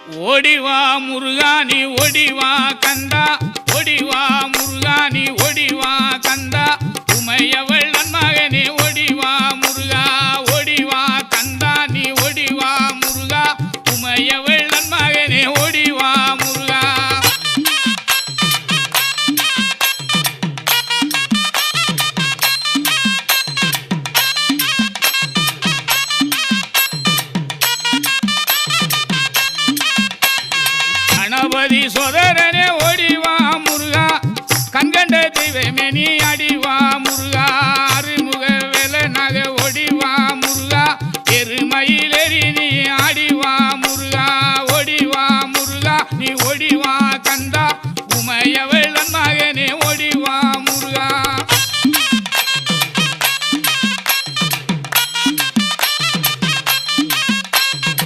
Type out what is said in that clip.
ஓடிவா முருகா நீ ஓடிவா கந்தா, ஓடிவா முருகா நீ ஓடிவா கந்தா, உமையவள் நன்மகனே ஓடிவா முருகா, ஓடிவா கந்தா நீ ஓடிவா முருகா, உமையவள் நன்மகனே ஓடிவா முருகா. கணபதி சோதரனே ஓடிவா முருகா, கண்கண்ட தெய்வமே நீ அடி